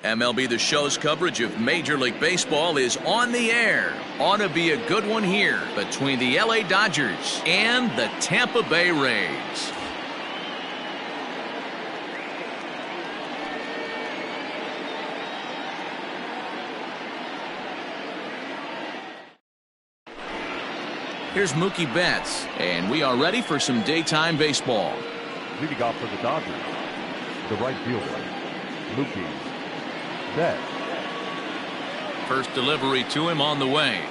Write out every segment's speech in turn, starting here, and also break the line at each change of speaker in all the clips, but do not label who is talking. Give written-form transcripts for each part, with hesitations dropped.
MLB The Show's coverage of Major League Baseball is on the air. Ought to be a good one here between the LA Dodgers and the Tampa Bay Rays. Here's Mookie Betts, and we are ready for some daytime baseball.
Leading off for the Dodgers, the right fielder, Mookie Betts.
First delivery to him on the way.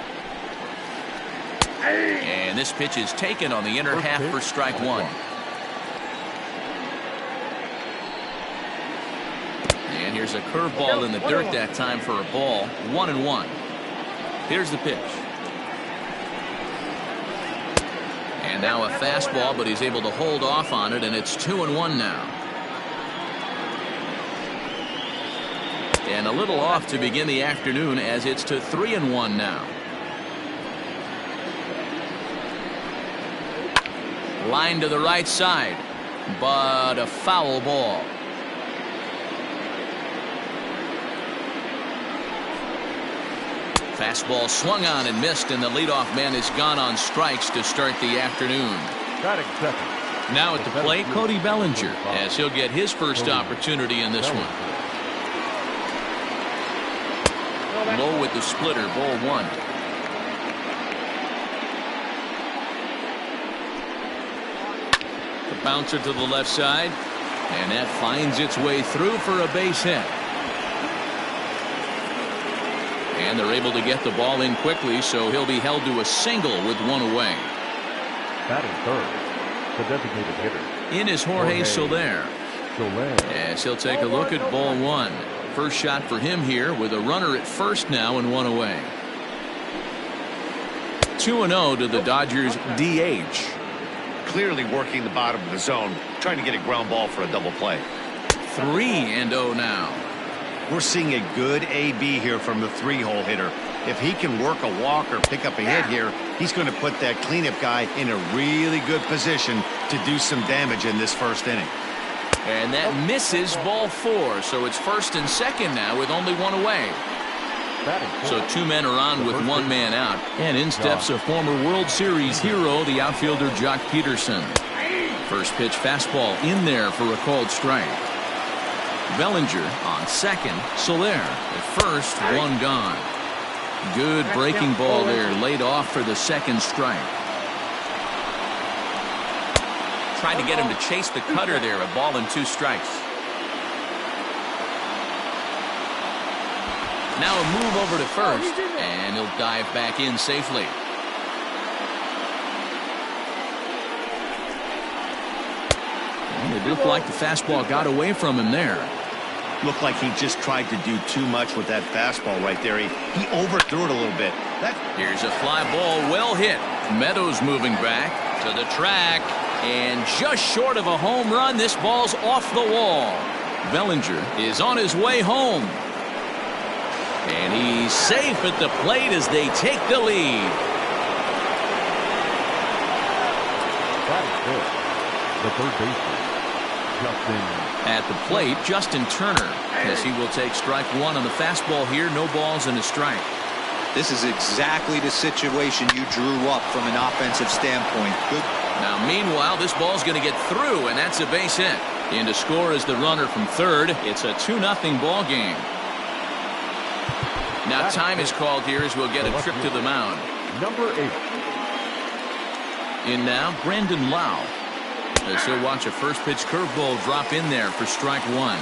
And this pitch is taken on the inner half for strike one. And here's a curveball in the dirt that time for a ball. 1-1. Here's the pitch. And now a fastball, but he's able to hold off on it, and it's 2-1 now. And a little off to begin the afternoon as it's to 3-1 now. Line to the right side, but a foul ball. Fastball swung on and missed, and the leadoff man is gone on strikes to start the afternoon. Now at the plate, Cody Bellinger, as he'll get his first opportunity in this one. Low with the splitter, ball one. The bouncer to the left side, and that finds its way through for a base hit. And they're able to get the ball in quickly, so he'll be held to a single with one away.
Batting third, the designated hitter.
In is Jorge Soler. As he'll take a look at ball one. First shot for him here with a runner at first now and one away. 2-0 to the Dodgers DH.
Clearly working the bottom of the zone, trying to get a ground ball for a double play.
3-0 now.
We're seeing a good AB here from the three-hole hitter. If he can work a walk or pick up a hit here, he's going to put that cleanup guy in a really good position to do some damage in this first inning.
And that misses ball four, so it's first and second now with only one away. So two men are on with one man out, and in steps a former World Series hero, the outfielder Jock Peterson. First pitch fastball in there for a called strike. Bellinger on second, Soler at first, one gone. Good breaking ball there, laid off for the second strike. Trying to get him to chase the cutter there, a ball and two strikes. Now a move over to first, and he'll dive back in safely. It looked like the fastball got away from him there.
Looked like he just tried to do too much with that fastball right there. He overthrew it a little bit.
Here's a fly ball, well hit. Meadows moving back to the track, and just short of a home run, this ball's off the wall. Bellinger is on his way home. And he's safe at the plate as they take the lead.
That is good. The third baseman, Justin.
At the plate, Justin Turner, as he will take strike one on the fastball here. No balls and a strike.
This is exactly the situation you drew up from an offensive standpoint. Good.
Now, meanwhile, this ball's going to get through, and that's a base hit. In to score is the runner from third. It's a 2-0 ball game. Now, time is called here as we'll get a trip to the mound.
Number 8.
In now, Brandon Lau. As he'll watch a first pitch curveball drop in there for strike one.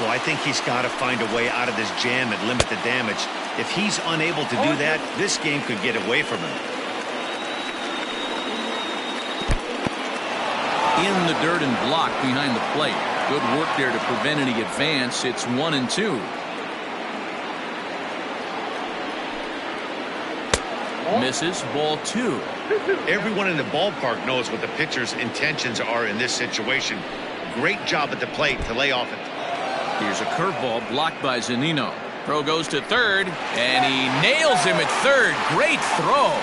Well, I think he's got to find a way out of this jam and limit the damage. If he's unable to do that, this game could get away from him.
In the dirt and blocked behind the plate. Good work there to prevent any advance. It's 1-2. Misses, ball two.
Everyone in the ballpark knows what the pitcher's intentions are in this situation. Great job at the plate to lay off it.
Here's a curveball blocked by Zunino. Throw goes to third, and he nails him at third. Great throw.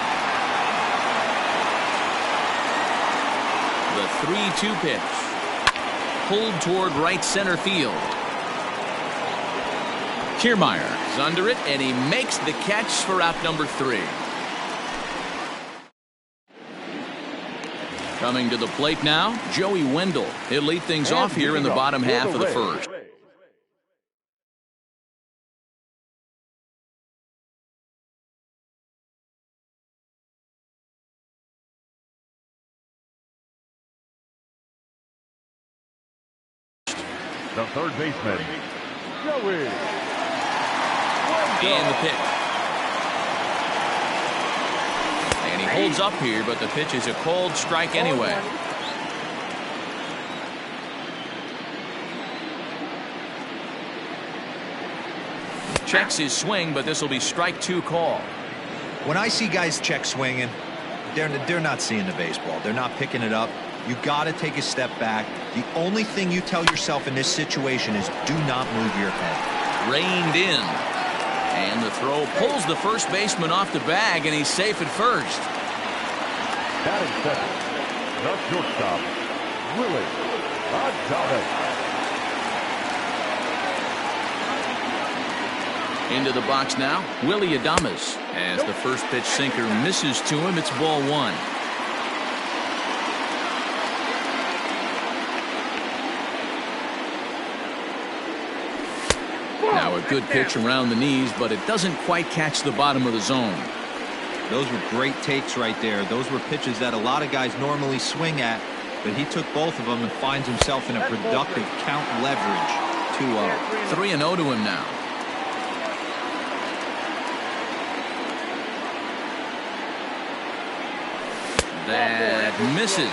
The 3-2 pitch. Pulled toward right center field. Kiermaier is under it, and he makes the catch for out number 3. Coming to the plate now, Joey Wendell. He'll lead things off here in the bottom half of the first.
The third baseman, Joey.
And the pitch. And he holds up here, but the pitch is a cold strike anyway. Checks his swing, but this will be strike 2 call.
When I see guys check swinging, they're not seeing the baseball. They're not picking it up. You got to take a step back. The only thing you tell yourself in this situation is do not move your head.
Reined in. And the throw pulls the first baseman off the bag, and he's safe at first.
Batting second, the shortstop, Willie Adames.
Into the box now, Willie Adames. As the first pitch sinker misses to him, it's ball 1. Now a good pitch around the knees, but it doesn't quite catch the bottom of the zone.
Those were great takes right there. Those were pitches that a lot of guys normally swing at, but he took both of them and finds himself in a productive count leverage 2-0.
3-0 to him now. That misses.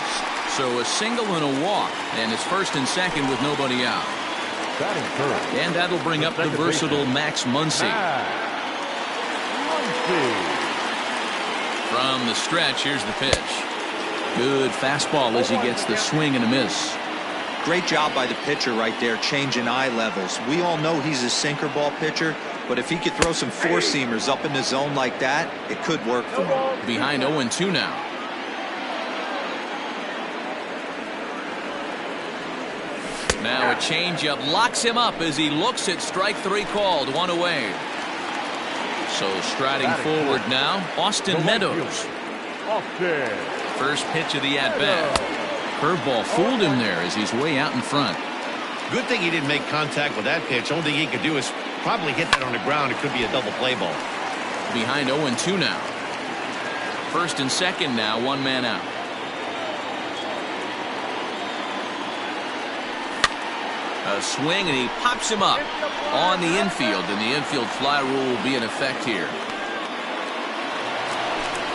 So a single and a walk, and it's first and second with nobody out. And that'll bring up the versatile Max Muncy. From the stretch, here's the pitch. Good fastball as he gets the swing and a miss.
Great job by the pitcher right there, changing eye levels. We all know he's a sinker ball pitcher, but if he could throw some four-seamers up in the zone like that, it could work for him.
Behind 0-2 now. Now a changeup locks him up as he looks at strike 3 called, 1 away. So striding forward now, Austin Meadows. First pitch of the at-bat. Curveball fooled him there as he's way out in front.
Good thing he didn't make contact with that pitch. Only thing he could do is probably hit that on the ground. It could be a double play ball.
Behind 0-2 now. First and second now, 1 man out. A swing, and he pops him up on the infield, and the infield fly rule will be in effect here.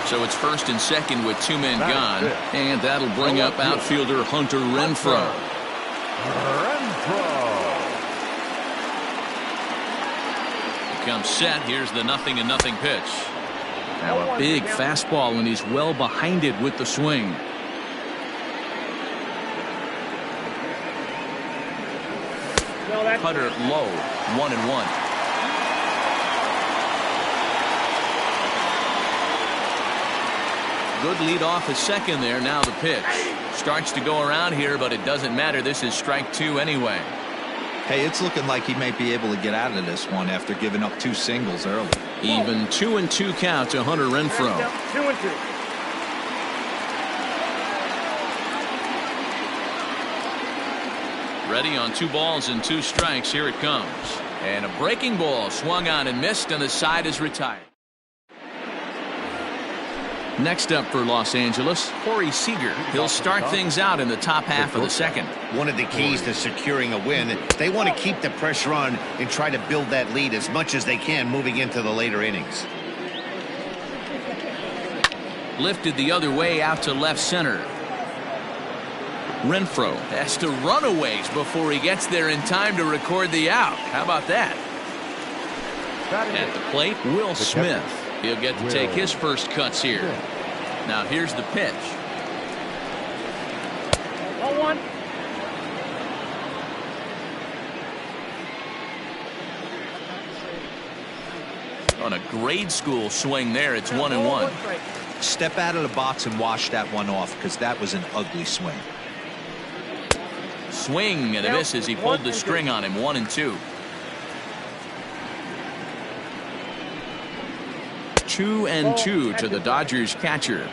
So it's first and second with 2 men gone, and that'll bring up outfielder Hunter Renfroe. He comes set. Here's the 0-0 pitch. Now a big fastball, and he's well behind it with the swing. Cutter low, 1-1. Good lead off at second there. Now the pitch starts to go around here, but it doesn't matter. This is strike 2 anyway.
Hey, it's looking like he might be able to get out of this one after giving up 2 singles early.
Even 2-2 count to Hunter Renfroe.
2-2.
Ready on 2 balls and 2 strikes. Here it comes. And a breaking ball swung on and missed, and the side is retired. Next up for Los Angeles, Corey Seager. He'll start things out in the top half of the second.
One of the keys to securing a win, they want to keep the pressure on and try to build that lead as much as they can moving into the later innings.
Lifted the other way out to left center. Renfroe has to run a ways before he gets there in time to record the out. How about that? At the plate, Will Smith. He'll get to take his first cuts here. Now here's the pitch.
0-1.
On a grade school swing there, it's 1-1.
Step out of the box and wash that one off, because that was an ugly swing.
Swing and a miss as he pulled the string on him, 1-2. 2-2 to the Dodgers catcher.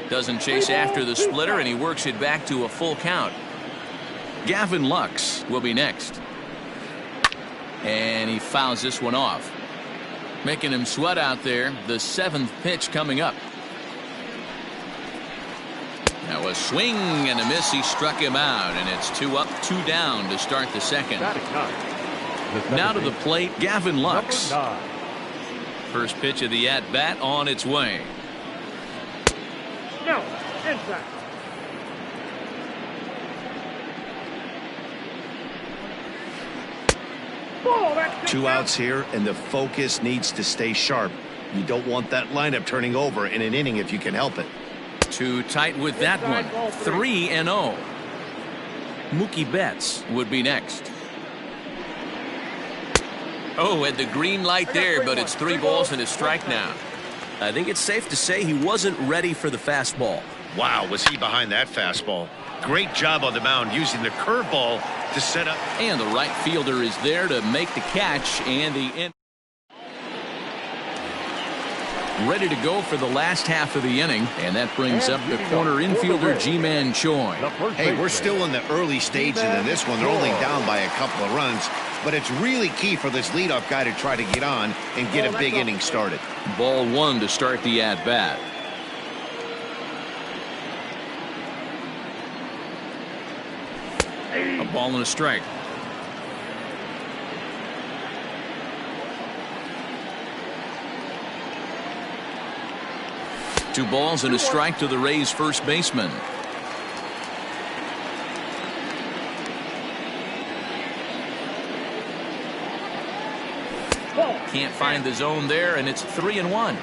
Doesn't chase after the splitter, and he works it back to a full count. Gavin Lux will be next. And he fouls this one off. Making him sweat out there. The 7th pitch coming up. Now a swing and a miss. He struck him out, and it's 2 up, 2 down to start the second. Now to the plate, Gavin Lux. First pitch of the at-bat on its way.
No, inside. Ball, that's
2 outs here, and the focus needs to stay sharp. You don't want that lineup turning over in an inning if you can help it.
Too tight with that one. 3-0. Mookie Betts would be next. Oh, had the green light there, but it's 3 balls and a strike now.
I think it's safe to say he wasn't ready for the fastball.
Wow, was he behind that fastball. Great job on the mound using the curveball to set up.
And the right fielder is there to make the catch, and the ready to go for the last half of the inning, and that brings up the corner infielder Ji-Man Choi.
Hey, we're still in the early stages of this one. They're only down by a couple of runs, but it's really key for this leadoff guy to try to get on and get a big inning started.
Ball 1 to start the at-bat. A ball and a strike. Two balls and a strike to the Rays first baseman. Can't find the zone there, and it's 3-1.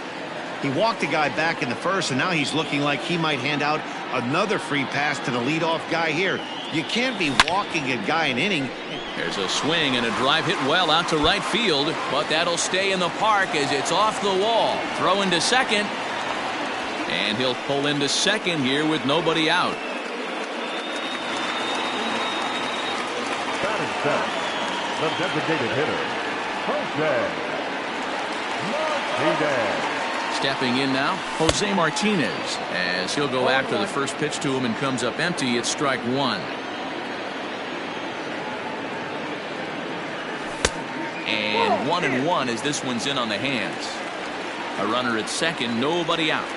He walked the guy back in the first, and now he's looking like he might hand out another free pass to the leadoff guy here. You can't be walking a guy an inning.
There's a swing and a drive hit well out to right field, but that'll stay in the park as it's off the wall. Throw into second, and he'll pull into second here with nobody out.
Batting set, the designated hitter, Jose Martinez.
Stepping in now, Jose Martinez, as he'll go after the first pitch to him and comes up empty. It's strike 1. And 1-1 as this one's in on the hands. A runner at second, nobody out.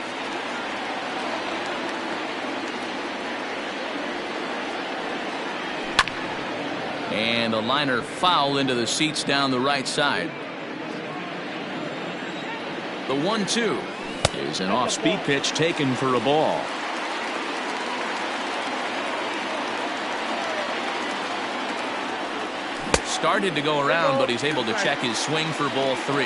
And a liner foul into the seats down the right side. The 1-2 is an off-speed pitch taken for a ball. Started to go around, but he's able to check his swing for ball 3.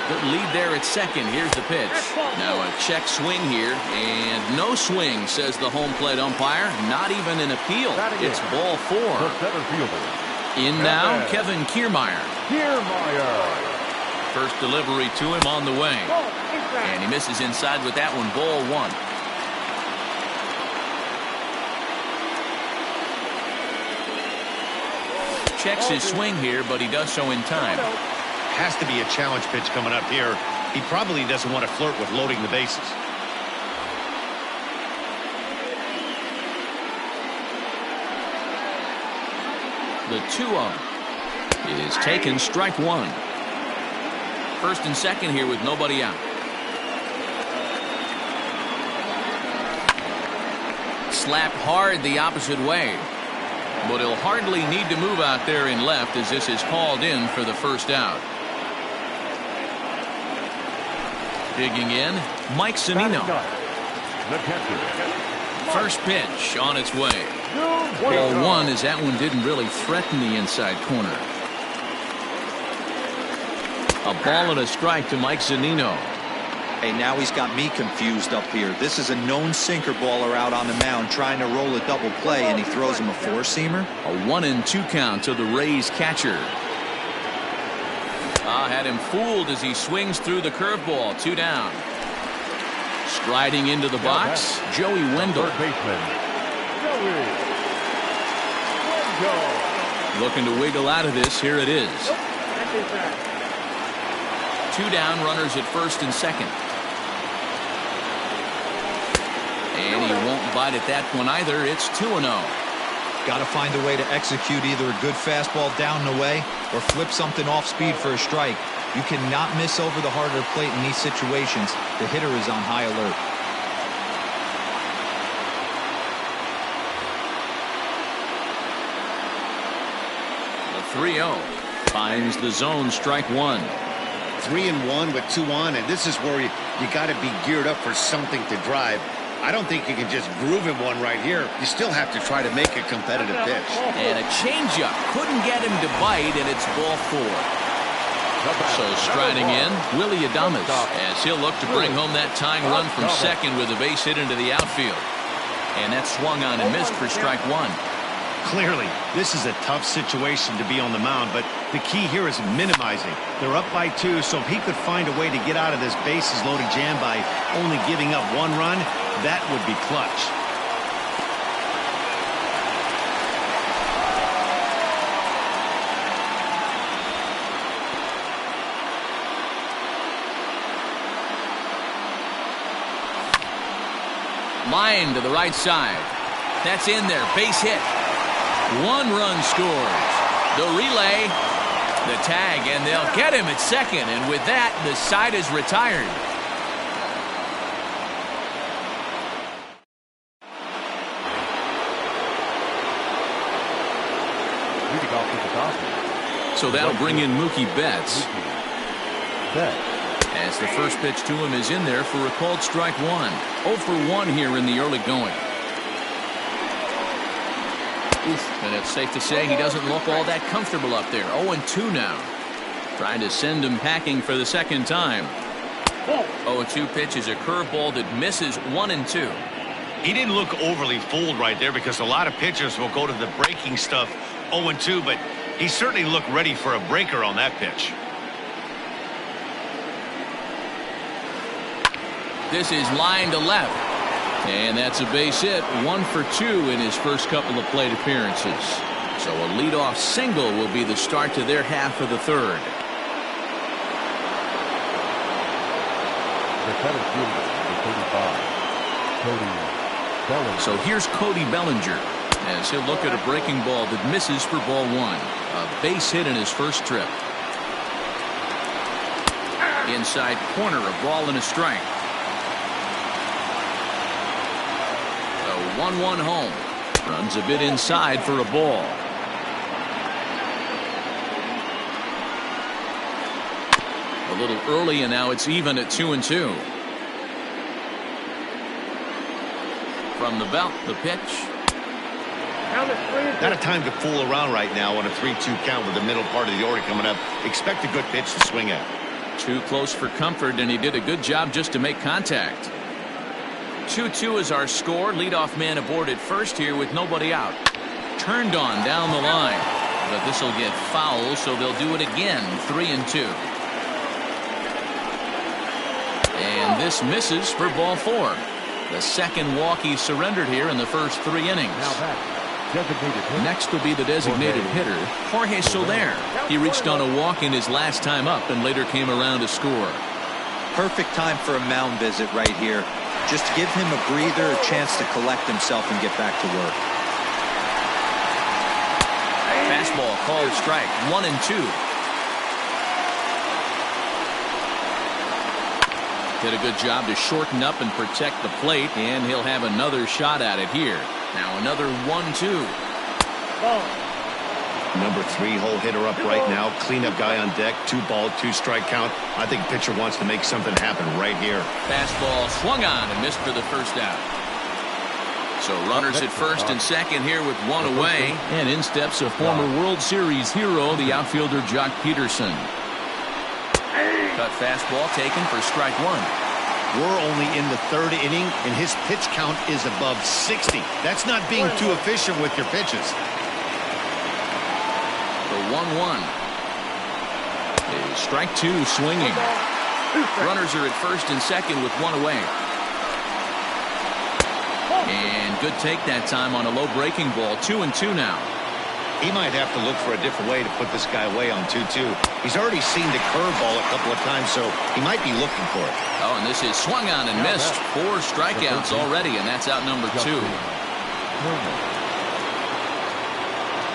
Good lead there at second. Here's the pitch. Now a check swing here, and no swing, says the home plate umpire. Not even an appeal. It's ball 4.
The center fielder.
In now, Kevin Kiermaier. First delivery to him on the way. And he misses inside with that one. Ball 1. Checks his swing here, but he does so in time.
Has to be a challenge pitch coming up here. He probably doesn't want to flirt with loading the bases.
The 2-0 is taken, strike 1. First and second here with nobody out. Slapped hard the opposite way, but he'll hardly need to move out there in left as this is called in for the first out. Digging in, Mike Zunino. First pitch on its way. Ball 1 as that one didn't really threaten the inside corner. A ball and a strike to Mike Zunino.
Hey, now he's got me confused up here. This is a known sinker baller out on the mound trying to roll a double play, and he throws him a 4-seamer.
A 1-2 count to the Rays catcher. Had him fooled as he swings through the curveball. 2 down. Striding into the box, Joey Wendell. Looking to wiggle out of this. Here it is.
That's inside.
2 down, runners at first and second. And he won't bite at that one either. It's 2-0.
Got to find a way to execute either a good fastball down and away or flip something off speed for a strike. You cannot miss over the harder plate in these situations. The hitter is on high alert.
The 3-0 finds the zone, strike one.
3-1 with 2 on, and this is where you got to be geared up for something to drive. I don't think you can just groove him one right here. You still have to try to make a competitive pitch.
And a changeup. Couldn't get him to bite, and it's ball 4. So striding in, Willie Adames, as he'll look to bring home that tying run from second with a base hit into the outfield. And that swung on and missed for strike one.
Clearly, this is a tough situation to be on the mound, but the key here is minimizing. They're up by 2, so if he could find a way to get out of this bases-loaded jam by only giving up 1 run, that would be clutch.
Line to the right side. That's in there. Base hit. 1 run scores. The relay, the tag, and they'll get him at second. And with that, the side is retired. So that'll bring in Mookie Betts. As the first pitch to him is in there for a called strike one. 0 for 1 here in the early going. And it's safe to say he doesn't look all that comfortable up there. 0-2 now. Trying to send him packing for the second time. 0-2 pitch is a curveball that misses 1-2.
He didn't look overly fooled right there because a lot of pitchers will go to the breaking stuff 0-2, but he certainly looked ready for a breaker on that pitch.
This is line to left. And that's a base hit. 1 for 2 in his first couple of plate appearances. So a leadoff single will be the start to their half of the third. So here's Cody Bellinger as he'll look at a breaking ball that misses for ball 1. A base hit in his first trip. Inside corner, a ball and a strike. 1-1 home. Runs a bit inside for a ball. A little early, and now it's even at 2-2. From the belt, the pitch.
Not a time to fool around right now on a 3-2 count with the middle part of the order coming up. Expect a good pitch to swing at.
Too close for comfort, and he did a good job just to make contact. 2-2 is our score. Leadoff man aboard at first here with nobody out. Turned on down the line. But this will get foul, so they'll do it again. 3-2. And this misses for ball 4. The second walk he surrendered here in the first 3 innings. Next will be the designated hitter, Jorge Soler. He reached on a walk in his last time up and later came around to score.
Perfect time for a mound visit right here. Just give him a breather, a chance to collect himself and get back to work.
Fastball called strike. 1-2. Did a good job to shorten up and protect the plate, and he'll have another shot at it here. Now another 1-2.
Number 3 hole hitter up right now. Cleanup guy on deck. 2-ball, 2-strike count. I think pitcher wants to make something happen right here.
Fastball swung on and missed for the first out. So runners at first and second here with 1 away. And in steps a former World Series hero, the outfielder Jock Peterson. Cut fastball taken for strike 1.
We're only in the 3rd inning, and his pitch count is above 60. That's not being too efficient with your pitches.
The 1-1 is strike 2 swinging. Runners are at first and second with 1 away. And good take that time on a low breaking ball. 2-2 now.
He might have to look for a different way to put this guy away on 2-2. He's already seen the curveball a couple of times, so he might be looking for it.
Oh, and this is swung on and missed. 4 strikeouts already, and that's out number 2.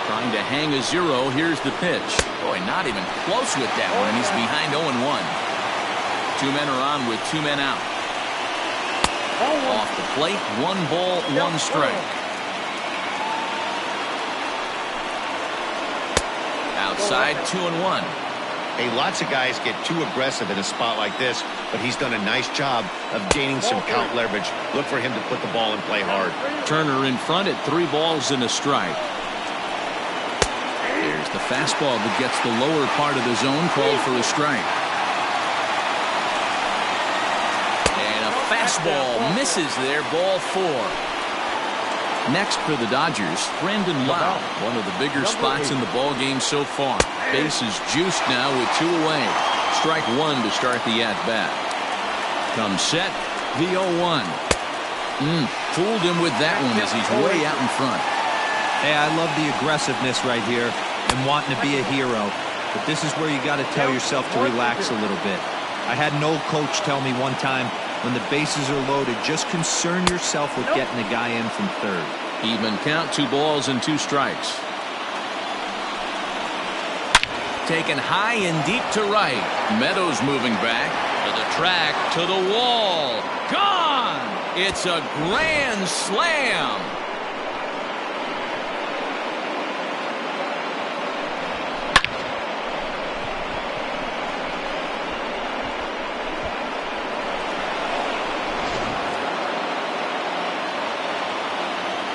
Trying to hang a 0. Here's the pitch. Boy, not even close with that one, and he's behind 0-1. 2 men are on with 2 men out. Off the plate, 1 ball, 1 strike. Outside, 2-1.
Hey, lots of guys get too aggressive in a spot like this, but he's done a nice job of gaining some count leverage. Look for him to put the ball and play hard.
Turner in front at 3 balls and a strike. There's the fastball that gets the lower part of the zone, called for a strike. And a fastball misses there, ball 4. Next for the Dodgers, Brandon Lau, one of the bigger spots in the ball game so far. Base is juiced now with 2 away. Strike 1 to start the at-bat. Comes set, the 0-1. Fooled him with that one as he's way out in front.
Hey, I love the aggressiveness right here and wanting to be a hero. But this is where you got to tell yourself to relax a little bit. I had an old coach tell me one time, when the bases are loaded, just concern yourself with getting the guy in from third.
Even count, 2 balls and 2 strikes. Taken high and deep to right. Meadows moving back to the track, to the wall. Gone! It's a grand slam.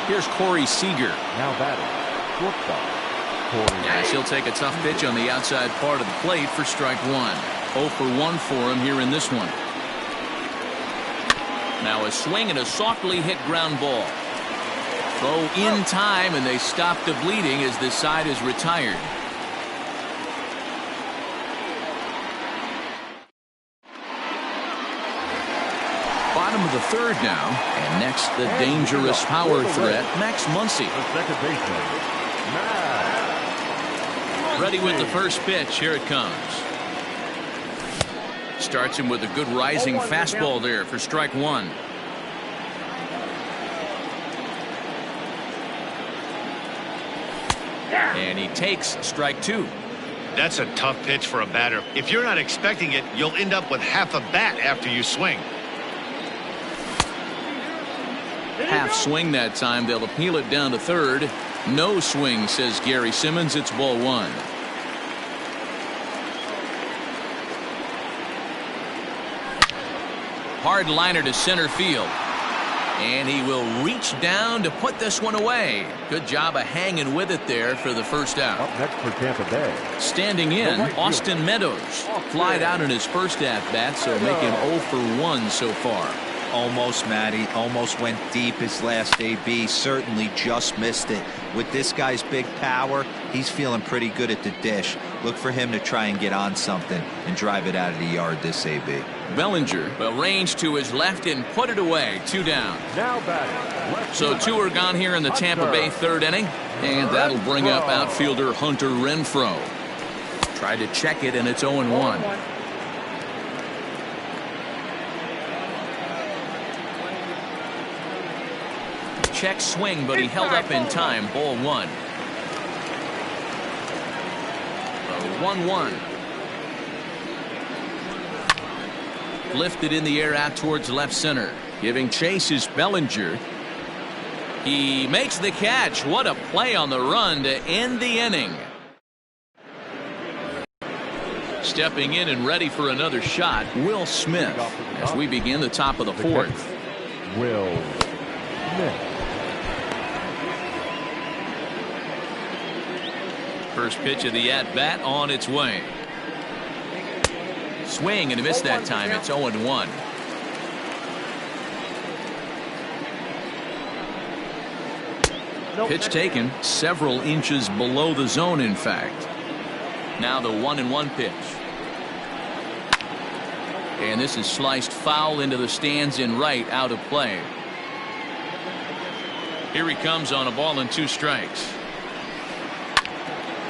Here's Corey Seager.
Now batting, shortstop, Corey.
Yes, he'll take a tough pitch on the outside part of the plate for strike 1. 0 for 1 for him here in this one. Now a swing and a softly hit ground ball. Throw in time, and they stop the bleeding as this side is retired. Bottom of the 3rd now, and next the dangerous power threat, Max Muncy.
The second baseman, Max.
Ready with the first pitch. Here it comes. Starts him with a good rising fastball there for strike 1. And he takes strike 2.
That's a tough pitch for a batter. If you're not expecting it, you'll end up with half a bat after you swing.
Half swing that time. They'll appeal it down to 3rd. No swing, says Gary Simmons. It's ball 1. Hard liner to center field. And he will reach down to put this one away. Good job of hanging with it there for the first out.
Up next for Tampa Bay.
Standing in, Austin Meadows. Flied out in his first at-bat, so make him 0 for 1 so far.
Almost, Matty. Almost went deep his last AB. Certainly just missed it. With this guy's big power, he's feeling pretty good at the dish. Look for him to try and get on something and drive it out of the yard this AB.
Bellinger will range to his left and put it away. 2 down.
Now batting.
So 2 are gone here in the Tampa Bay 3rd inning. And that'll bring up outfielder Hunter Renfroe. Tried to check it, and it's 0-1. Check swing, but he held up in time. Ball 1. 1-1. Lifted in the air out towards left center. Giving chase is Bellinger. He makes the catch. What a play on the run to end the inning. Stepping in and ready for another shot, Will Smith, as we begin the top of the 4th.
Will Smith.
First pitch of the at-bat on its way. Swing and a miss that time. It's 0-1. Pitch taken several inches below the zone, in fact. Now the 1-1 pitch. And this is sliced foul into the stands in right, out of play. Here he comes on a ball and 2 strikes.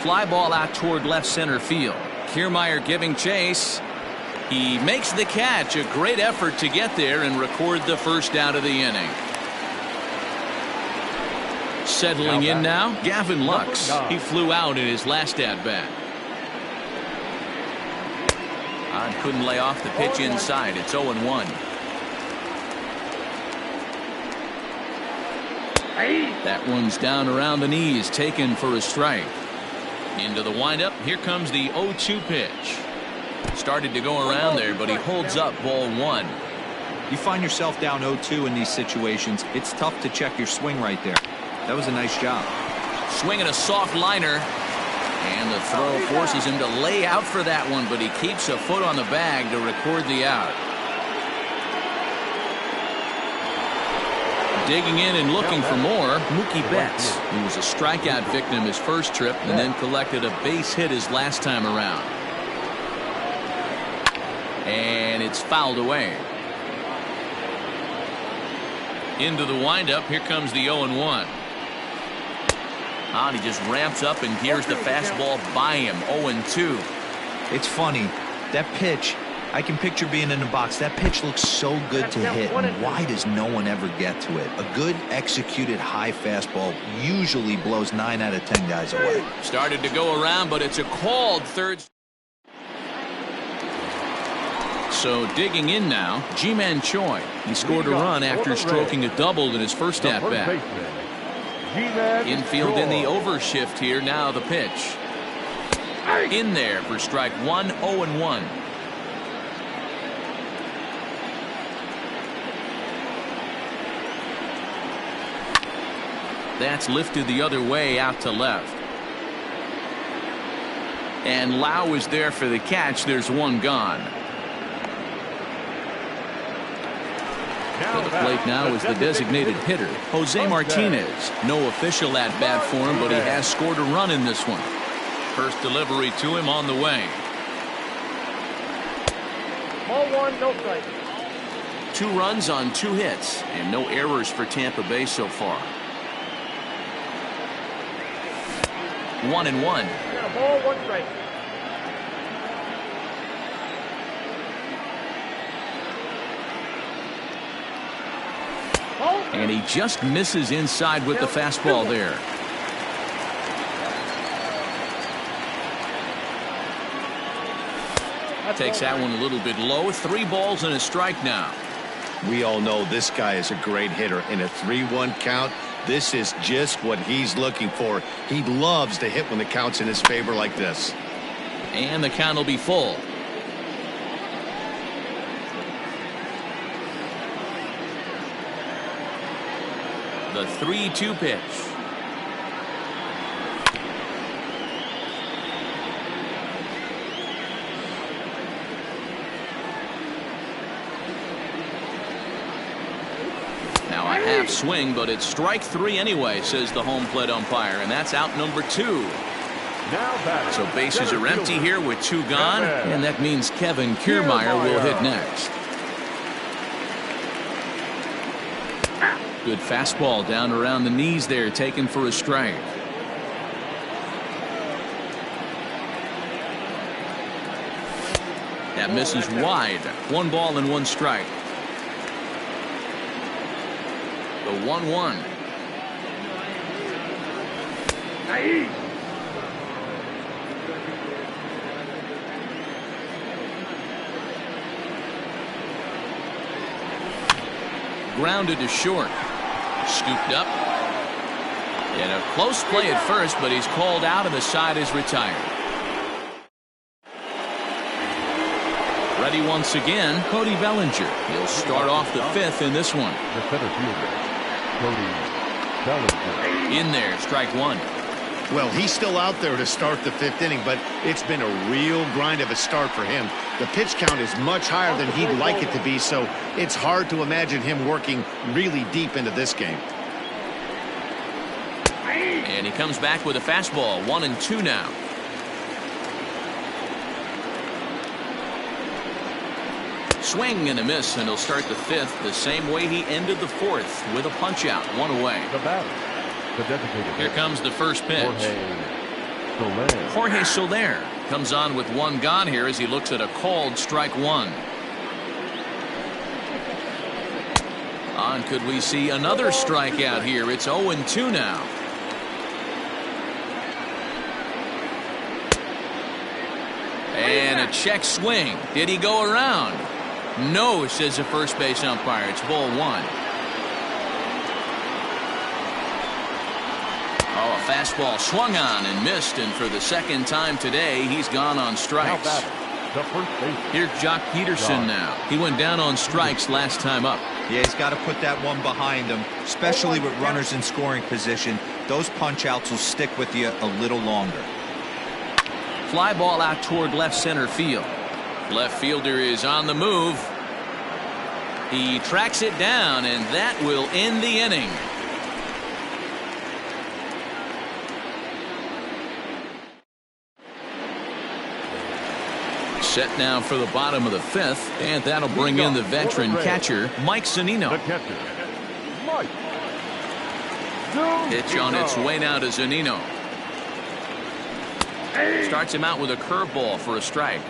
Fly ball out toward left center field. Kiermaier giving chase. He makes the catch. A great effort to get there and record the first out of the inning. Settling in now, Gavin Lux. He flew out in his last at-bat. Couldn't lay off the pitch inside. It's 0-1. That one's down around the knees, taken for a strike. Into the windup. Here comes the 0-2 pitch. Started to go around there, but he holds up ball one.
You find yourself down 0-2 in these situations, it's tough to check your swing right there. That was a nice job.
Swinging a soft liner. And the throw forces him to lay out for that one, but he keeps a foot on the bag to record the out. Digging in and looking for more, Mookie Betts. He was a strikeout victim his first trip and then collected a base hit his last time around. And it's fouled away. Into the windup. Here comes the 0-1. And he just ramps up and hears the fastball by him. 0-2.
It's funny. That pitch, I can picture being in the box. That pitch looks so good to hit. And why does no one ever get to it? A good executed high fastball usually blows 9 out of 10 guys away.
Started to go around, but it's a called third. So digging in now, Ji-Man Choi. He scored a run after stroking a double in his first at-bat. Infield in the overshift here. Now the pitch. In there for strike one. 0-1. That's lifted the other way out to left. And Lau is there for the catch. There's one gone. To the plate now is the designated hitter, Jose Martinez. No official at-bat for him, but he has scored a run in this one. First delivery to him on the way.
Ball one, no strike.
2 runs on 2 hits, and no errors for Tampa Bay so far. 1-1.
Ball one strike.
And he just misses inside with the fastball there. Takes that one a little bit low. 3 balls and a strike now.
We all know this guy is a great hitter. In a 3-1 count, this is just what he's looking for. He loves to hit when the count's in his favor like this.
And the count will be full. The 3-2 pitch. Now a half swing, but it's strike 3 anyway, says the home plate umpire, and that's out number 2. So bases are empty here with 2 gone, and that means Kevin Kiermaier will hit next. Good fastball down around the knees there, taken for a strike. That misses wide. 1 ball and 1 strike. The 1-1. Grounded to short. Scooped up. And a close play at first, but he's called out and the side is retired. Ready once again, Cody Bellinger. He'll start off the 5th in this one.
The center fielder, Cody Bellinger.
In there, strike 1.
Well, he's still out there to start the 5th inning, but it's been a real grind of a start for him. The pitch count is much higher than he'd like it to be, so it's hard to imagine him working really deep into this game.
And he comes back with a fastball. 1-2 now. Swing and a miss, and he'll start the 5th the same way he ended the 4th with a punch out. 1 away.
The batter, the designated.
Here comes the first pitch. Jorge Soler comes on with one gone here as he looks at a called strike one. And could we see another strikeout here? It's 0-2 now. And a check swing. Did he go around? No, says the first base umpire. It's ball one. Oh, a fastball swung on and missed, and for the second time today, he's gone on strikes. Here's Jock Peterson now. He went down on strikes last time up.
Yeah, he's got to put that one behind him, especially with runners in scoring position. Those punch-outs will stick with you a little longer.
Fly ball out toward left center field. Left fielder is on the move. He tracks it down, and that will end the inning. Set now for the bottom of the fifth, and that'll bring in the veteran catcher, Mike Zunino. Pitch on its way now to Zunino. Starts him out with a curveball for a strike.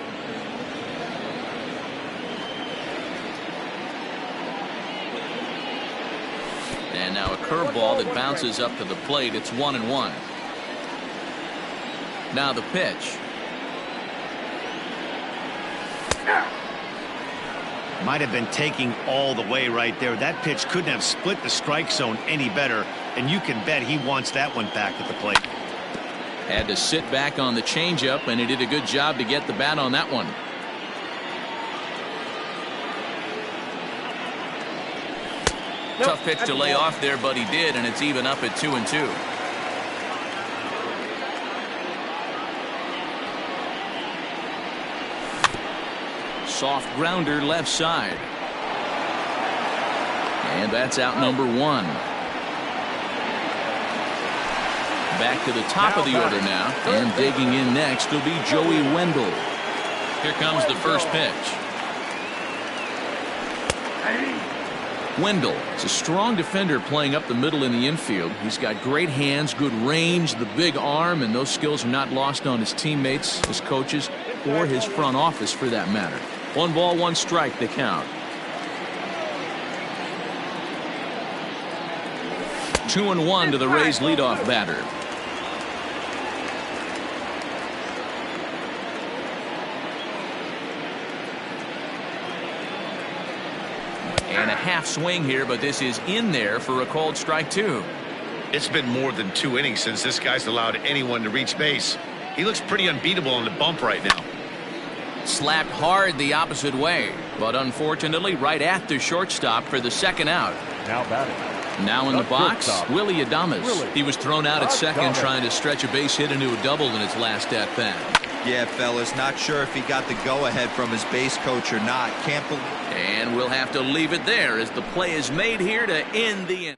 And now a curveball that bounces up to the plate. It's 1-1. Now the pitch.
Might have been taking all the way right there. That pitch couldn't have split the strike zone any better, and you can bet he wants that one back at the plate.
Had to sit back on the changeup, and he did a good job to get the bat on that one. Tough pitch to lay off there, but he did, and it's even up at 2-2. Soft grounder left side. And that's out number one. Back to the top of the order now. And digging in next will be Joey Wendell. Here comes the first pitch. Wendell is a strong defender playing up the middle in the infield. He's got great hands, good range, the big arm, and those skills are not lost on his teammates, his coaches, or his front office for that matter. 1 ball, 1 strike, the count. 2-1 to the Rays leadoff batter. And a half swing here, but this is in there for a called strike two.
It's been more than 2 innings since this guy's allowed anyone to reach base. He looks pretty unbeatable on the bump right now.
Slapped hard the opposite way, but unfortunately right at the shortstop for the second out.
Now batting.
Now in the box, Willie Adames. He was thrown out at second trying to stretch a base hit into a double in his last at-bat.
Yeah, fellas, not sure if he got the go-ahead from his base coach or not. Can't believe.
And we'll have to leave it there as the play is made here to end the inning.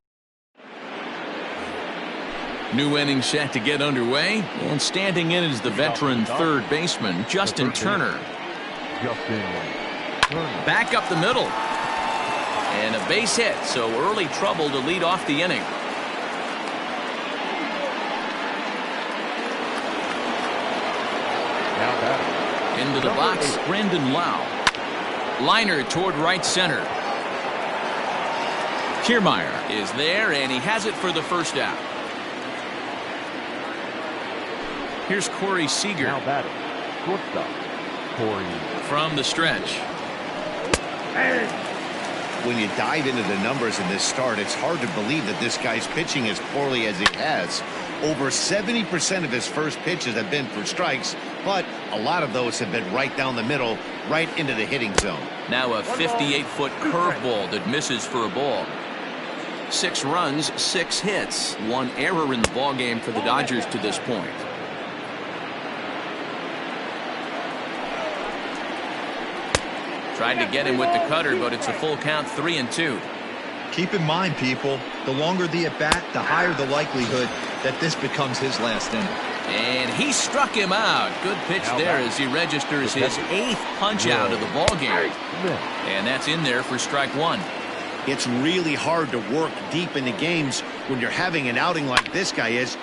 New inning set to get underway, and standing in is the veteran third baseman, Justin Turner. Back up the middle. And a base hit, so early trouble to lead off the inning. Into the box, Brandon Lau. Liner toward right center. Kiermaier is there, and he has it for the first out. Here's Corey Seager.
Now batting. Shortstop. Corey.
From the stretch.
When you dive into the numbers in this start, it's hard to believe that this guy's pitching as poorly as he has. Over 70% of his first pitches have been for strikes, but a lot of those have been right down the middle, right into the hitting zone.
Now a 58-foot curveball that misses for a ball. 6 runs, 6 hits, 1 error in the ballgame for the Dodgers to this point. Tried to get him with the cutter, but it's a full count, 3-2.
Keep in mind, people, the longer the at-bat, the higher the likelihood that this becomes his last inning.
And he struck him out. Good pitch there as he registers his 8th punch out of the ballgame. And that's in there for strike 1.
It's really hard to work deep into games when you're having an outing like this guy is.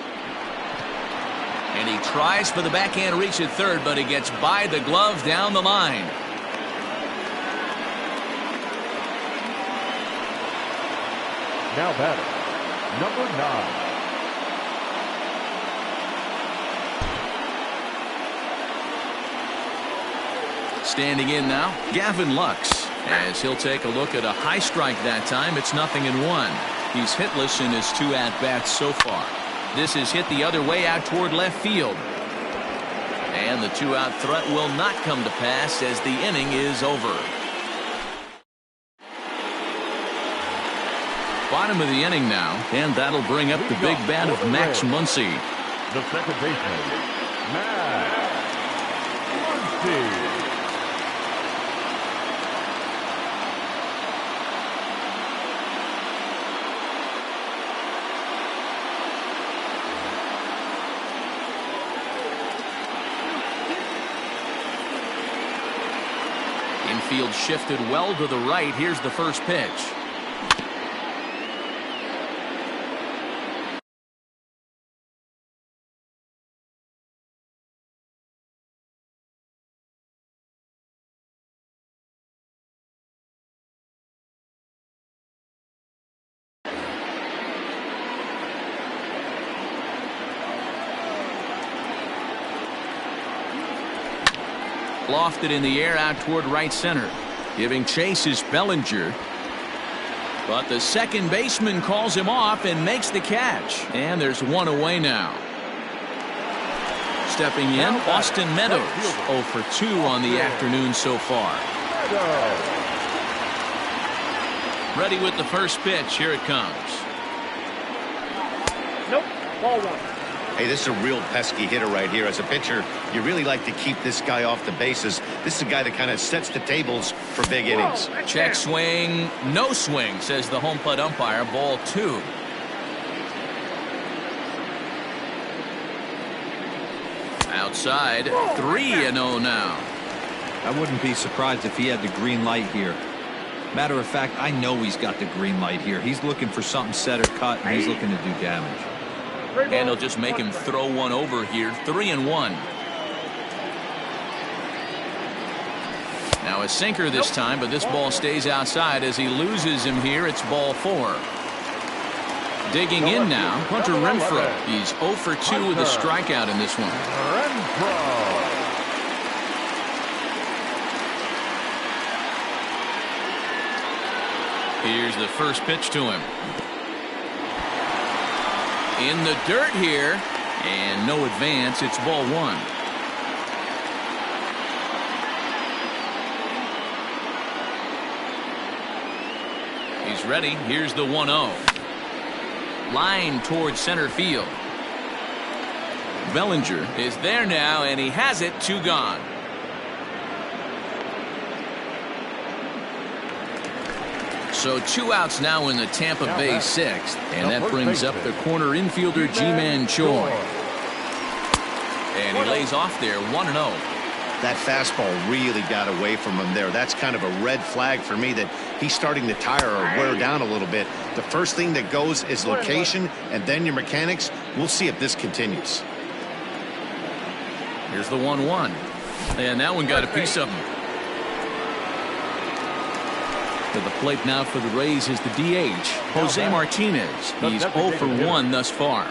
And he tries for the backhand reach at third, but he gets by the glove down the line.
Now batting, number 9.
Standing in now, Gavin Lux, as he'll take a look at a high strike that time. It's 0-1. He's hitless in his 2 at-bats so far. This is hit the other way out toward left field. And the 2-out threat will not come to pass as the inning is over. Bottom of the inning now, and that'll bring up the big bat of Max Muncy.
The second baseman, Max Muncy.
Infield shifted well to the right. Here's the first pitch. Lofted in the air out toward right center. Giving chase is Bellinger. But the second baseman calls him off and makes the catch. And there's one away now. Stepping in, Austin Meadows. 0 for 2 on the afternoon so far. Ready with the first pitch. Here it comes.
Nope. Ball 1.
Hey, this is a real pesky hitter right here. As a pitcher, you really like to keep this guy off the bases. This is a guy that kind of sets the tables for big innings.
Check swing. No swing, says the home plate umpire. Ball 2. Outside. 3-0 now.
I wouldn't be surprised if he had the green light here. Matter of fact, I know he's got the green light here. He's looking for something set or cut, and he's looking to do damage.
And he'll just make him throw one over here. 3-1. Now a sinker this time, but this ball stays outside as he loses him here. It's ball 4. Digging in now, Hunter Renfroe. He's 0 for 2 with a strikeout in this one. Here's the first pitch to him. In the dirt here, and no advance. It's ball 1. He's ready. Here's the 1-0. Line towards center field. Bellinger is there now, and he has it. 2 gone. So 2 outs now in the Tampa Bay 6th, and that brings up the corner infielder Ji-Man Choi. And he lays off there. 1-0.
That fastball really got away from him there. That's kind of a red flag for me that he's starting to tire or wear down a little bit. The first thing that goes is location and then your mechanics. We'll see if this continues.
Here's the 1-1. And that one got a piece of him. To the plate now for the Rays is the DH, Jose Martinez. He's 0 for 1 thus far.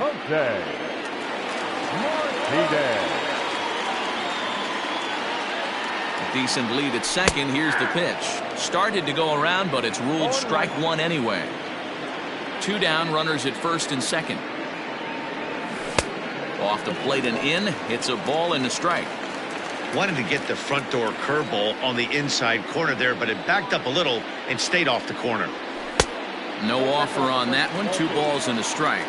A decent lead at second. Here's the pitch. Started to go around, but it's ruled strike 1 anyway. 2 down, runners at first and second. Off the plate and in. It's a ball and a strike.
Wanted to get the front door curveball on the inside corner there, but it backed up a little and stayed off the corner.
No offer on that one. 2 balls and a strike.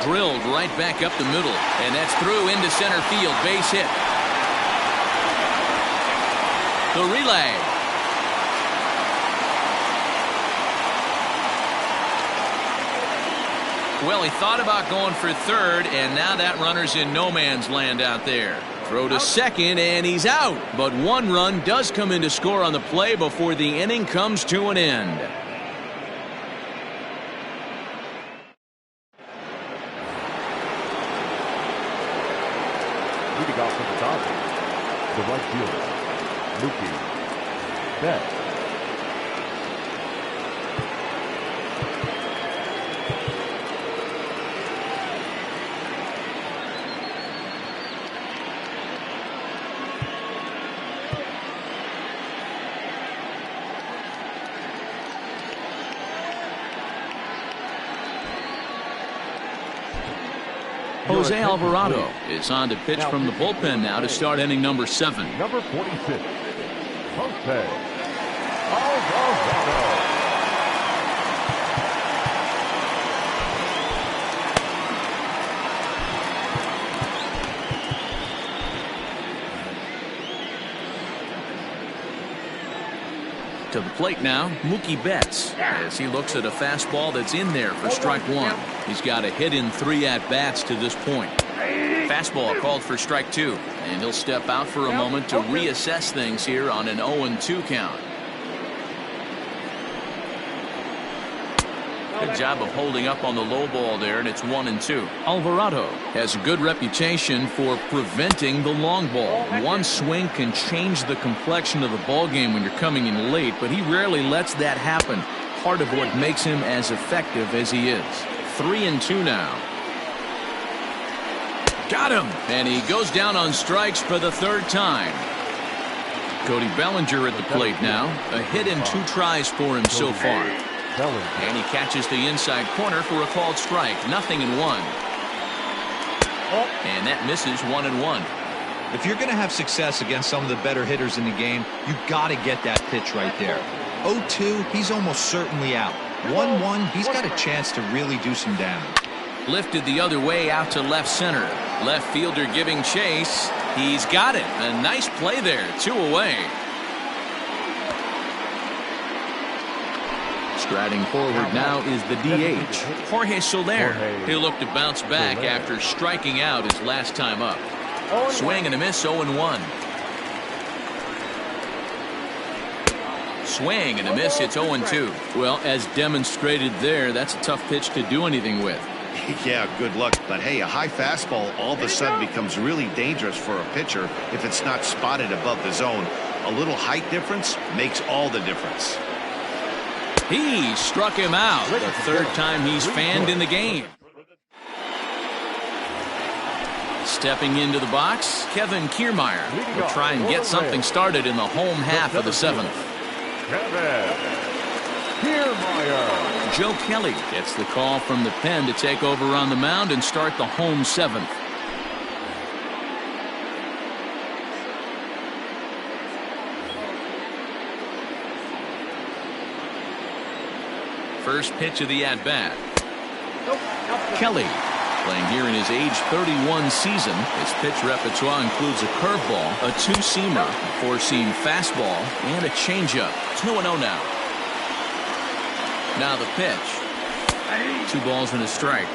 Drilled right back up the middle, and that's through into center field. Base hit. The relay. Well, he thought about going for third, and now that runner's in no man's land out there. Throw to second, and he's out. But one run does come in to score on the play before the inning comes to an end.
Leading off for the Dodgers, the right fielder, Mookie Betts.
Jose Alvarado is on to pitch from the bullpen now to start inning number 7.
Number 46, Jose Alvarado.
To the plate now, Mookie Betts, as he looks at a fastball that's in there for strike 1. He's got a hit in 3 at-bats to this point. Fastball called for strike 2, and he'll step out for a moment to reassess things here on an 0-2 count. Good job of holding up on the low ball there, and it's 1-2. Alvarado has a good reputation for preventing the long ball. One swing can change the complexion of the ball game when you're coming in late, but he rarely lets that happen. Part of what makes him as effective as he is. 3-2 now. Got him, and he goes down on strikes for the 3rd time. Cody Bellinger at the plate now. A hit in 2 tries for him so far. And he catches the inside corner for a called strike. 0-1. And that misses 1-1.
If you're going to have success against some of the better hitters in the game, you've got to get that pitch right there. 0-2, he's almost certainly out. 1-1, he's got a chance to really do some damage.
Lifted the other way out to left center. Left fielder giving chase. He's got it. A nice play there. 2 away. Striding forward now is the DH, Jorge Soler. He'll look to bounce back after striking out his last time up. Swing and a miss, 0-1. Swing and a miss, it's 0-2. Well, as demonstrated there, that's a tough pitch to do anything with.
Yeah, good luck. But hey, a high fastball all of a sudden becomes really dangerous for a pitcher if it's not spotted above the zone. A little height difference makes all the difference.
He struck him out. The 3rd time he's fanned in the game. Stepping into the box, Kevin Kiermaier will try and get something started in the home half of the 7th.
Kevin Kiermaier.
Joe Kelly gets the call from the pen to take over on the mound and start the home 7th. First pitch of the at-bat. Kelly, playing here in his age 31 season. His pitch repertoire includes a curveball, a 2-seamer, a 4-seam fastball, and a changeup. 2-0 now. Now the pitch. 2 balls and a strike.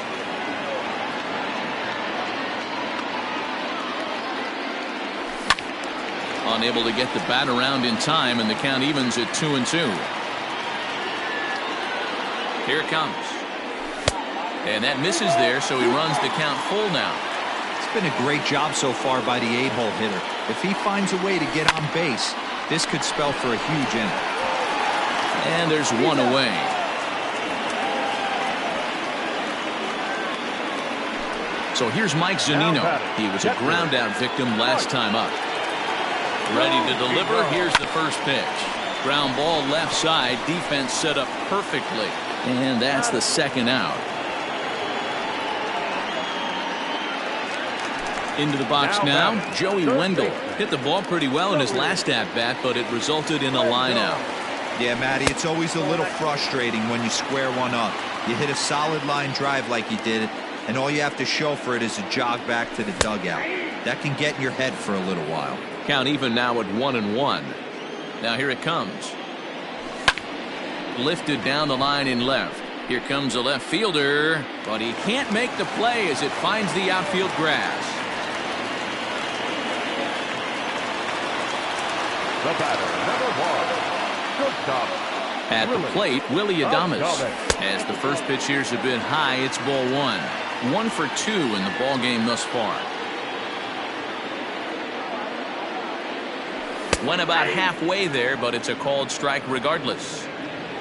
Unable to get the bat around in time, and the count evens at 2-2. Here it comes. And that misses there, so he runs the count full now.
It's been a great job so far by the 8-hole hitter. If he finds a way to get on base, this could spell for a huge inning.
And there's 1 away. So here's Mike Zunino. He was a ground-out victim last time up. Ready to deliver. Here's the first pitch. Ground ball left side. Defense set up perfectly. And that's the 2nd out. Into the box now, Joey Wendell. Hit the ball pretty well in his last at-bat, but it resulted in a line out.
Yeah, Matty, it's always a little frustrating when you square one up. You hit a solid line drive like he did, and all you have to show for it is a jog back to the dugout. That can get in your head for a little while.
Count even now at 1-1. Now here it comes. Lifted down the line in left. Here comes a left fielder, but he can't make the play as it finds the outfield grass.
The batter, number 1. Shortstop.
At the plate, Willie Adames. As the first pitch here is a bit high, it's ball 1. 1 for 2 in the ball game thus far. Went about halfway there, but it's a called strike regardless.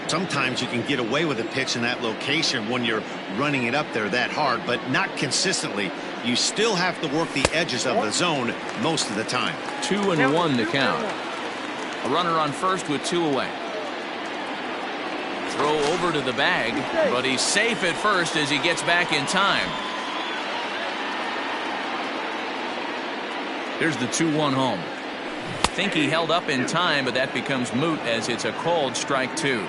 Sometimes you can get away with a pitch in that location when you're running it up there that hard, but not consistently. You still have to work the edges of the zone most of the time.
2-1 to count. A runner on first with 2 away. Throw over to the bag, but he's safe at first as he gets back in time. Here's the 2-1 home. Think he held up in time, but that becomes moot as it's a called strike 2.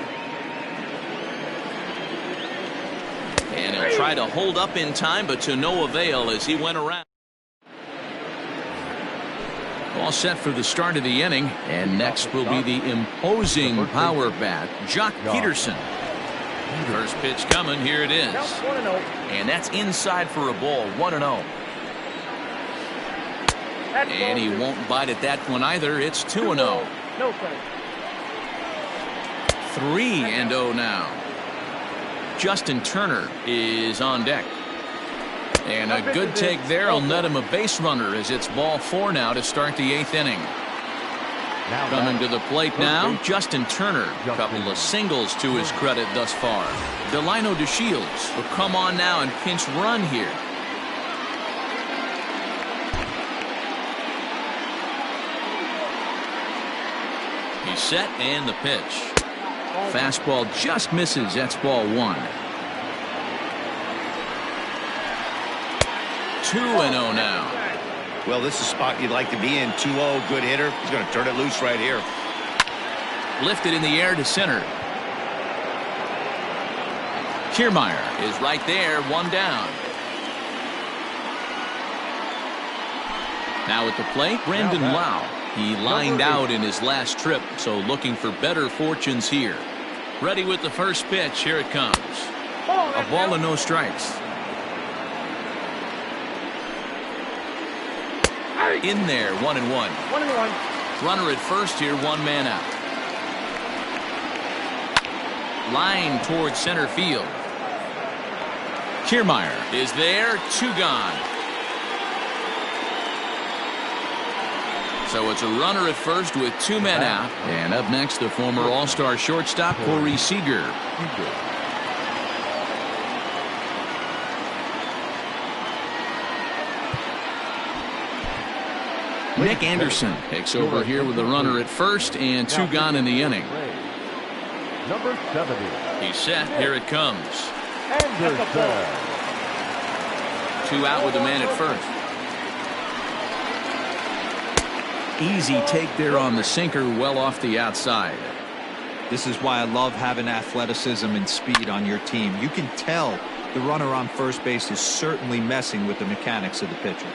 And he'll try to hold up in time, but to no avail as he went around. All set for the start of the inning, and next will be the imposing power bat, Jock Peterson. First pitch coming, here it is. And that's inside for a ball, 1-0. And he won't bite at that one either. It's 2-0. 3-0 now. Justin Turner is on deck. And a good take there will net him a base runner as it's ball 4 now to start the 8th inning. Coming to the plate now, Justin Turner. A couple of singles to his credit thus far. Delino DeShields will come on now and pinch run here. He's set and the pitch. Fastball just misses. That's ball 1. 2-0 now.
Well, this is a spot you'd like to be in. 2-0, good hitter. He's going to turn it loose right here.
Lifted in the air to center. Kiermaier is right there, 1 down. Now at the plate, Brandon Lau. He lined out in his last trip, so looking for better fortunes here. Ready with the first pitch. Here it comes. A ball and no strikes. In there, 1-1.
1-1.
Runner at first here, 1 man out. Line towards center field. Kiermaier is there, 2 gone. So it's a runner at first with 2 men out. And up next, the former All-Star shortstop, Corey Seager. Nick Anderson takes over here with a runner at first and 2 gone in the inning.
Number 70.
He's set. Here it comes. 2 out with a man at first. Easy take there on the sinker, well off the outside.
This is why I love having athleticism and speed on your team. You can tell the runner on first base is certainly messing with the mechanics of the pitcher.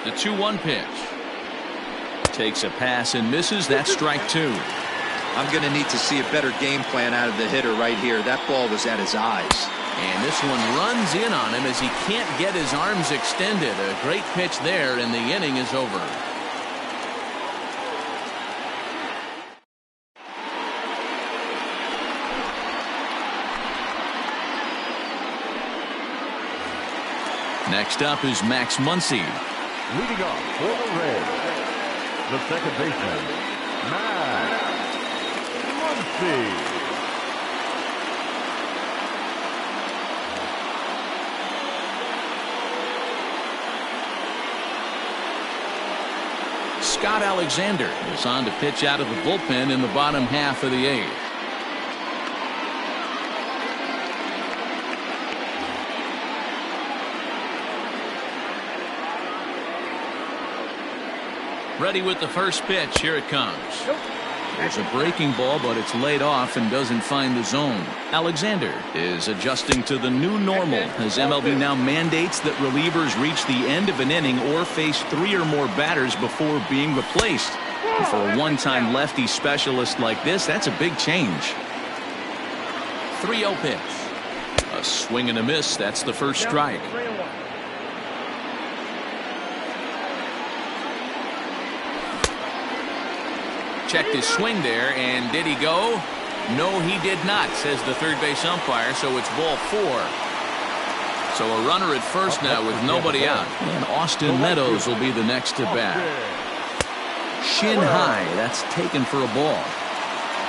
The 2-1 pitch. Takes a pass and misses. That's strike 2.
I'm going to need to see a better game plan out of the hitter right here. That ball was at his eyes.
And this one runs in on him as he can't get his arms extended. A great pitch there, and the inning is over. Next up is Max Muncy.
Leading off for the Reds, the second baseman, Max Muncy.
Scott Alexander is on to pitch out of the bullpen in the bottom half of the 8th. Ready with the first pitch. Here it comes. There's a breaking ball, but it's laid off and doesn't find the zone. Alexander is adjusting to the new normal as MLB now mandates that relievers reach the end of an inning or face 3 or more batters before being replaced. And for a one-time lefty specialist like this, that's a big change. 3-0 pitch. A swing and a miss. That's the first strike. checked his swing there, and did he go? No, he did not, says the third base umpire, so it's ball 4. So a runner at first now with nobody out. And Austin Meadows will be the next to bat. Shin high, that's taken for a ball.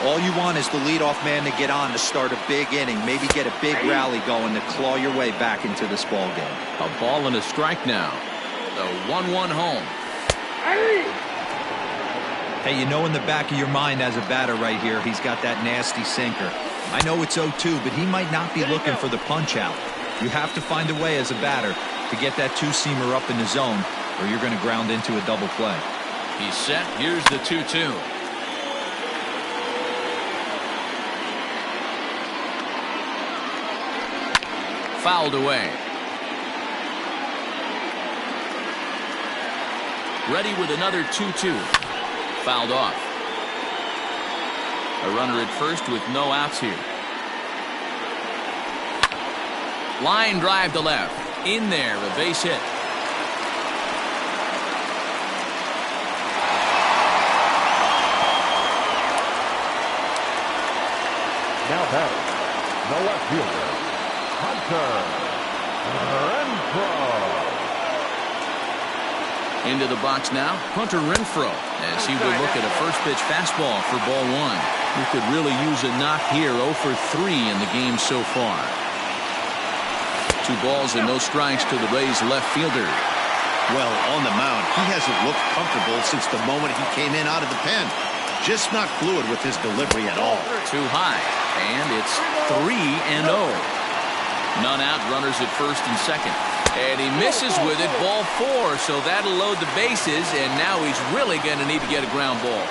All you want is the leadoff man to get on to start a big inning, maybe get a big rally going to claw your way back into this ball game.
A ball and a strike now. The 1-1 home.
Hey, you know in the back of your mind as a batter right here, he's got that nasty sinker. I know it's 0-2, but he might not be looking for the punch out. You have to find a way as a batter to get that two-seamer up in the zone, or you're going to ground into a double play.
He's set. Here's the 2-2. Fouled away. Ready with another 2-2. Fouled off. A runner at first with no outs here. Line drive to left. In there, a base hit.
Now batting, the left fielder, Hunter Renfroe.
Into the box now, Hunter Renfroe, as he will look at a first pitch fastball for ball 1. He could really use a knock here. 0 for 3 in the game so far. 2 balls and no strikes to the Rays left fielder.
Well, on the mound, he hasn't looked comfortable since the moment he came in out of the pen. Just not fluid with his delivery at all.
Too high, and it's 3-0. None out, runners at first and second. And he misses with it, ball 4, so that'll load the bases, and now he's really going to need to get a ground ball.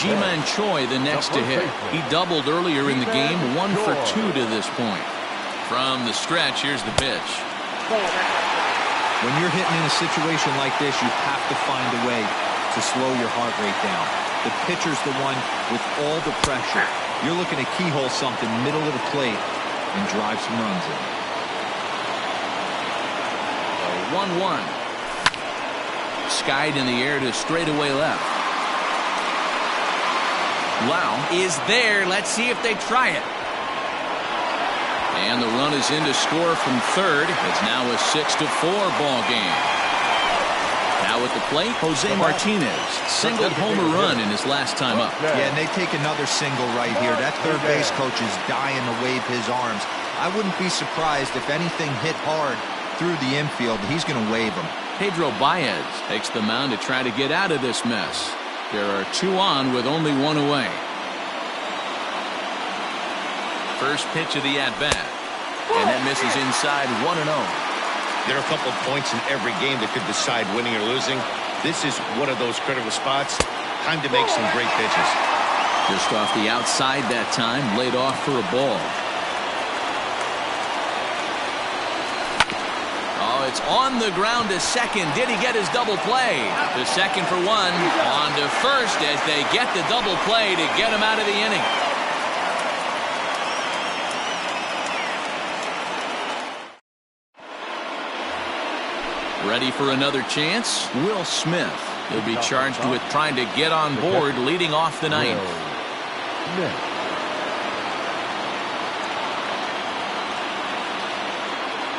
Ji-Man Choi the next to hit. He doubled earlier in the game, 1 for 2 to this point. From the stretch, here's the pitch.
When you're hitting in a situation like this, you have to find a way to slow your heart rate down. The pitcher's the one with all the pressure. You're looking to keyhole something middle of the plate and drive some runs in.
1-1. Skied in the air to straightaway left. Lau is there. Let's see if they try it. And the run is in to score from third. It's now a 6-4 ball game. Now at the plate, Jose Martinez singled homer run in his last time up.
Yeah, and they take another single right here. That third base coach is dying to wave his arms. I wouldn't be surprised if anything hit hard through the infield. He's going to wave them.
Pedro Baez takes the mound to try to get out of this mess. There are 2 on with only 1 away. First pitch of the at-bat. And that misses inside 1-0.
There are a couple of points in every game that could decide winning or losing. This is one of those critical spots. Time to make some great pitches.
Just off the outside that time, laid off for a ball. Oh, it's on the ground to second. Did he get his double play? To second for 1. On to first as they get the double play to get him out of the inning. Ready for another chance? Will Smith. He'll be charged with trying to get on board leading off the ninth.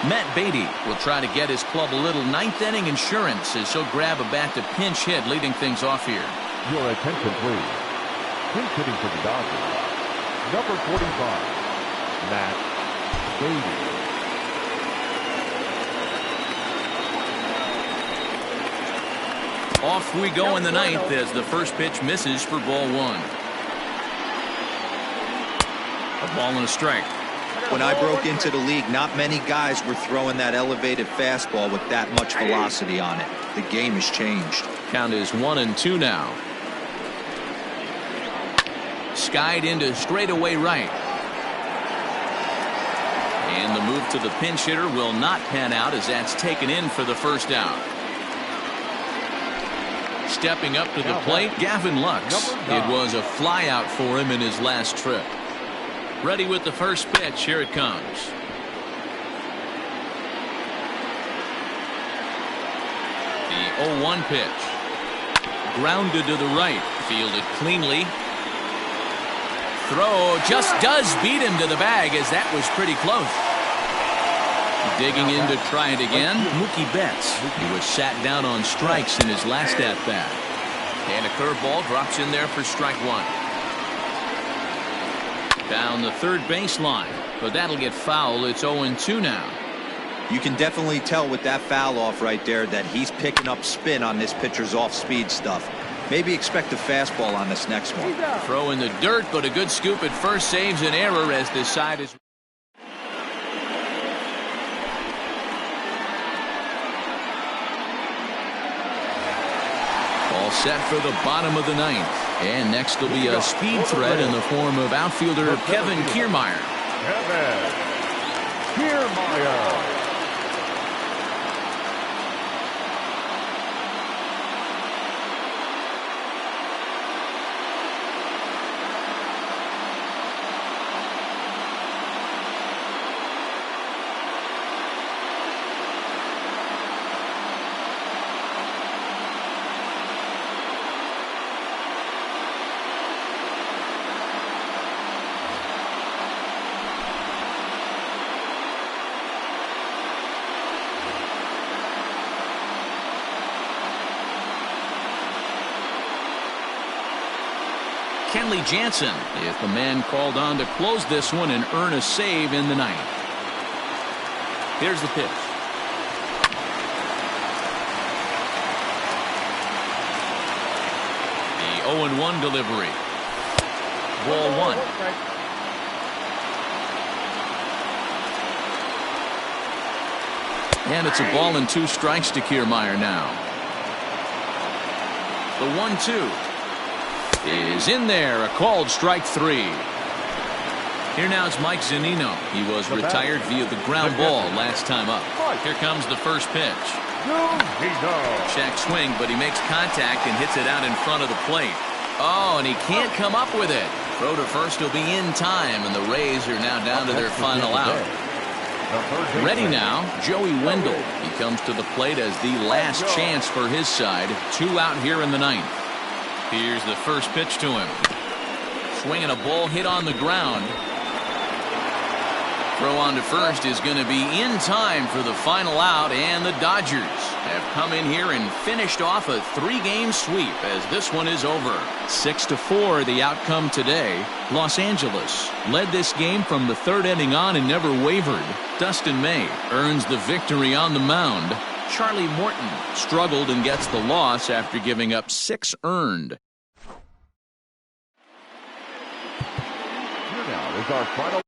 Matt Beatty will try to get his club a little ninth inning insurance as he'll grab a bat to pinch hit leading things off here.
Your attention, please. Pinch hitting for the Dodgers, number 45, Matt Beatty.
Off we go in the ninth as the first pitch misses for ball 1. A ball and a strike.
When I broke into the league, not many guys were throwing that elevated fastball with that much velocity on it. The game has changed.
Count is 1-2 now. Skied into straightaway right. And the move to the pinch hitter will not pan out as that's taken in for the first out. Stepping up to the plate, Gavin Lux. It was a fly out for him in his last trip. Ready with the first pitch. Here it comes. The 0-1 pitch. Grounded to the right. Fielded cleanly. Throw just does beat him to the bag, as that was pretty close. Digging in to try it again, Mookie Betts. He was sat down on strikes in his last at-bat. And a curveball drops in there for strike one. Down the third baseline, but that'll get foul. It's 0-2 now.
You can definitely tell with that foul off right there that he's picking up spin on this pitcher's off-speed stuff. Maybe expect a fastball on this next one.
Throw in the dirt, but a good scoop at first saves an error as this side is. All set for the bottom of the ninth. And next will be a speed threat in the form of outfielder Kevin Kiermaier.
Kevin Kiermaier.
Kenley Jansen is the man called on to close this one and earn a save in the ninth. Here's the pitch. The 0-1 delivery. Ball one. And it's a ball and 2 strikes to Kiermaier now. The 1-2 is in there, a called strike 3. Here now is Mike Zunino. He was retired via the ground ball last time up. Here comes the first pitch. Check swing, but he makes contact and hits it out in front of the plate. Oh, and he can't come up with it. Throw to first will be in time, and the Rays are now down to their final out. Ready now, Joey Wendell. He comes to the plate as the last chance for his side. 2 out here in the ninth. Here's the first pitch to him. Swinging a ball hit on the ground. Throw on to first is going to be in time for the final out, and the Dodgers have come in here and finished off a 3-game sweep as this one is over. 6-4 the outcome today. Los Angeles led this game from the 3rd inning on and never wavered. Dustin May earns the victory on the mound. Charlie Morton struggled and gets the loss after giving up 6 earned.
Here now is our final.